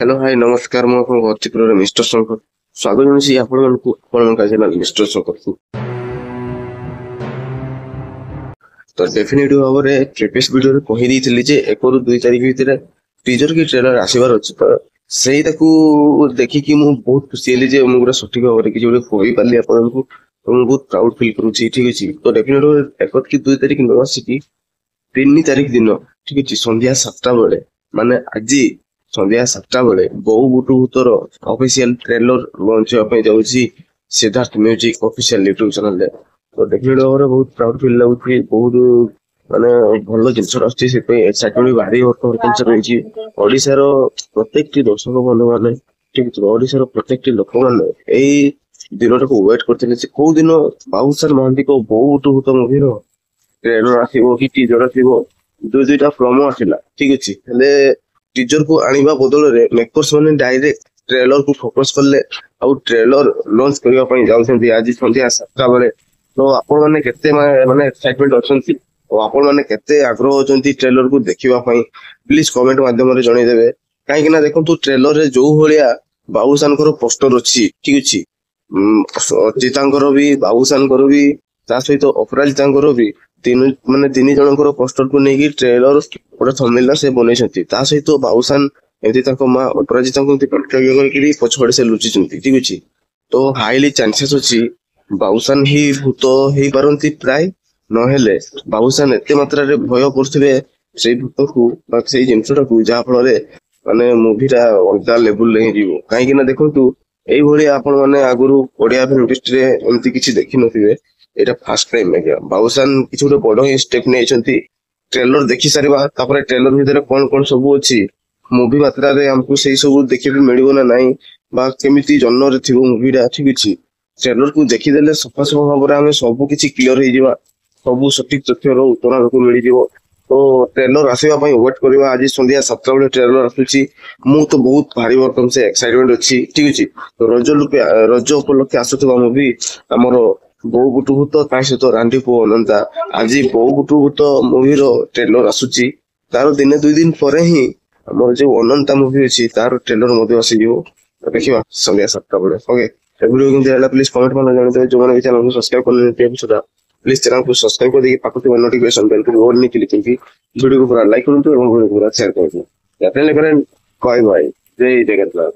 Hello high ନମସ୍କାର, ମୁଁ ଆପଣଙ୍କ ଅତିପ୍ରିୟ ମିଷ୍ଟର ଶଙ୍କର ସ୍ୱାଗତ ଜଣାଉଛି ଆପଣଙ୍କ ଚ୍ୟାନେଲ ମିଷ୍ଟର ଶଙ୍କରକୁ। ତ ଡେଫିନେଟିଭ ଭାବରେ ପ୍ରିଭିୟସ୍ ଭିଡିଓରେ କହିଦେଇଥିଲି ଯେ 1 ରୁ 2 ତାରିଖ ଭିତରେ ଟିଜର କି ଟ୍ରେଲର ଆସିବାର ଅଛି। ତ ସେଇଟାକୁ ଦେଖିକି ମୁଁ ବହୁତ ଖୁସି ହେଲି ଯେ ମୁଁ ଗୋଟେ ସଠିକ ଭାବରେ କିଛି ଗୋଟେ କହିପାରିଲି ଆପଣଙ୍କୁ। ମୁଁ ବହୁତ ପ୍ରାଉଡ ଫିଲ୍ କରୁଛି। ଠିକ ଅଛି, ତ ଡେଫିନେଟିଭ 1 କି 2 ତାରିଖ ନ ଆସିକି 3 ତାରିଖ ଦିନ ଠିକ ଅଛି ସନ୍ଧ୍ୟା 7ଟା ବେଳେ, ମାନେ ଆଜି ସନ୍ଧ୍ୟା 7ଟା ବେଳେ ବୋଉ ବୁଟୁ ଭୂତର ଅଫିସିଆଲ ଟ୍ରେଲର ଲଞ୍ଚ ହେବା ପାଇଁ ଯାଉଛି ସିଦ୍ଧାର୍ଥ ମ୍ୟୁଜିକ ଅଫିସିଆଲ ୟୁଟ୍ୟୁବ ଚ୍ୟାନେଲରେ। ତ ଡେଫିନେଟିଭ ଭାବରେ ବହୁତ ପ୍ରାଉଡ ଫିଲ୍ ଲାଗୁଛି। ବହୁତ ମାନେ ଭଲ ଜିନିଷ ଆସୁଛି, ସେଥିପାଇଁ ଏକ୍ସାଇଟମେଣ୍ଟ ଭାରି ବର୍ତ୍ତମାନ ଜିନିଷ ରହିଛି। ଓଡିଶାର ପ୍ରତ୍ୟେକଟି ଦର୍ଶକ ବନ୍ଧୁମାନେ, ଠିକ ଅଛି, ଓଡିଶାର ପ୍ରତ୍ୟେକଟି ଲୋକମାନେ ଏଇ ଦିନଟାକୁ ୱେଟ୍ କରିଥିଲେ ଯେ କୋଉ ଦିନ ବାବୁସାନ ମହାନ୍ତିଙ୍କ ବୋଉ ବୁଟୁ ଭୂତ ମୁଭିର ଟ୍ରେଲର ଆସିବ କି ଟିଜର ଆସିବ। ଦୁଇଟା ପ୍ରମୋ ଆସିଲା, ଠିକ ଅଛି, ହେଲେ ଟିଜର କୁ ଆଣିବା ବଦଳରେ ମେକର୍ସ ମାନେ ଡାଇରେକ୍ଟ ଟ୍ରେଲର କୁ ଫୋକସ କଲେ ଆଉ ଟ୍ରେଲର ଲଞ୍ଚ କରିବା ପାଇଁ ଯାଉଛନ୍ତି ଆଜି ସନ୍ଧ୍ୟା 7ଟା ବେଳେ। ତ ଆପଣ ମାନେ କେତେ ମାନେ ଏକ୍ସାଇଟମେଣ୍ଟ ଅଛନ୍ତି ଆଉ ଆପଣ ମାନେ କେତେ ଆଗ୍ରହ ଅଛନ୍ତି ଟ୍ରେଲର କୁ ଦେଖିବା ପାଇଁ, ପ୍ଲିଜ କମେଣ୍ଟ ମାଧ୍ୟମରେ ଜଣେଇଦେବେ। କାହିଁକି ନା ଦେଖନ୍ତୁ, ଟ୍ରେଲର ରେ ଯୋଉ ଭଳିଆ ବାବୁସାନଙ୍କର ପୋଷ୍ଟର ଅଛି, ଠିକ ଅଛି, ଅର୍ଚିତାଙ୍କର ବି, ବାବୁସାନଙ୍କର ବି, ତା ସହିତ ଅପରାଜିତାଙ୍କର ବି ତିନି ଜଣଙ୍କର ପୋଷ୍ଟରକୁ ନେଇକି ଟ୍ରେଲର ଗୋଟେ ଥମ୍ବନେଲ ସେ ବନେଇଛନ୍ତି। ତା ସହିତ ବାବୁସାନ ଏମିତି ତାଙ୍କ ମା ଅପରାଜିତାଙ୍କୁ ଏମିତି ପ୍ରତ୍ୟକ୍ଷ କରିକି ପଛପଟେ ସେ ଲୁଚିଛନ୍ତି, ଠିକ ଅଛି। ତ ହାଇଲି ଚାନ୍ସେସ୍ ଅଛି ବାବୁସାନ ହିଁ ଭୂତ ହେଇପାରନ୍ତି ପ୍ରାୟ, ନହେଲେ ବାବୁସାନ ଏତେ ମାତ୍ରାରେ ଭୟ କରୁଥିବେ ସେଇ ଭୂତକୁ ବା ସେଇ ଜିନିଷଟାକୁ, ଯାହା ଫଳରେ ମାନେ ମୁଭିଟା ଅଲଗା ଲେବୁଲରେ ହିଁ ଯିବ। କାହିଁକି ନା ଦେଖନ୍ତୁ, ଏଇଭଳିଆ ଆପଣ ମାନେ ଆଗରୁ ଓଡିଆ ଫିଲ୍ମ ଇଣ୍ଡଷ୍ଟ୍ରିରେ ଏମିତି କିଛି ଦେଖିନଥିବେ। ଏଇଟା ଫାର୍ଷ୍ଟ ଟାଇମ ଆଜ୍ଞା ବାବୁସାନ କିଛି ଗୋଟେ ବଡ ହିଁ ଷ୍ଟେପ ନେଇଛନ୍ତି। ଟ୍ରେଲର ଦେଖି ସାରିବା, ତାପରେ ଟ୍ରେଲର ଭିତରେ କଣ କଣ ସବୁ ଅଛି, ମୁଭି ମାତ୍ରାରେ ଆମକୁ ସେଇ ସବୁ ଦେଖିବାକୁ ମିଳିବ ନା ନାହିଁ, ବା କେମିତି ଜନ୍ମରେ ଥିବ ମୁଭିଟା, ଠିକ ଅଛି। ଟ୍ରେଲରକୁ ଦେଖିଦେଲେ ସଫାସଫା ଭାବରେ ଆମେ ସବୁ କିଛି କ୍ଲିୟର ହେଇଯିବା, ସବୁ ସଠିକ ତଥ୍ୟର ଉତ୍ତର ଆମକୁ ମିଳିଯିବ। ତ ଟ୍ରେଲର ଆସିବା ପାଇଁ ୱେଟ୍ କରିବା। ଆଜି ସନ୍ଧ୍ୟା 7ଟା ବେଳେ ଟ୍ରେଲର ଆସୁଛି। ମୁଁ ତ ବହୁତ ଭାରି ବର୍ତ୍ତମାନ ସେ ଏକ୍ସାଇଟମେଣ୍ଟ ଅଛି, ଠିକ ଅଛି। ରଜ ଉପଲକ୍ଷେ ଆସୁଥିବା ମୁଭି ଆମର ବୋଉ ବୁଟୁ ଭୂତ, ତା ସହିତ ରାଣ୍ଡି ପୁଅ ଅନନ୍ତା। ଆଜି ବୋଉ ବୁଟୁ ଭୂତ ମୁଭିର ଟ୍ରେଲର ଆସୁଛି, ତାର ଦିନେ 2 ଦିନ ପରେ ହିଁ ଆମର ଯୋଉ ଅନନ୍ତା ମୁଭି ଅଛି ତାର ଟ୍ରେଲର ମଧ୍ୟ ଆସିଯିବ। ଦେଖିବା ସନ୍ଧ୍ୟା 7ଟା ବେଳେ। ଓକେ, ଭିଡ଼ିଓ କେମିତି ହେଲା ପ୍ଲିଜ କମେଣ୍ଟ ମାନେ ଜଣେଇଦେବେ। ଯୋଉମାନେ ବି ଚ୍ୟାନେଲକୁ ସବସ୍କ୍ରାଇବ କରିନାହାନ୍ତି ସୁଧା ପ୍ଲିଜ ଚ୍ୟାନେଲକୁ ସବସ୍କ୍ରାଇବ କରିଦେଇକି ପାଖକୁ ଥିବା ନୋଟିଫିକେସନ ବେଲକୁ ଅଲ୍ ନି କ୍ଲିକ୍ କରିକି ଭିଡ଼ିଓକୁ ପୁରା ଲାଇକ୍ କରନ୍ତୁ ଏବଂ ଭିଡ଼ିଓକୁ ପୁରା ସେୟାର କରନ୍ତୁ। ବାଏ ବାଏ, ଜୟ ଜଗନ୍ନାଥ।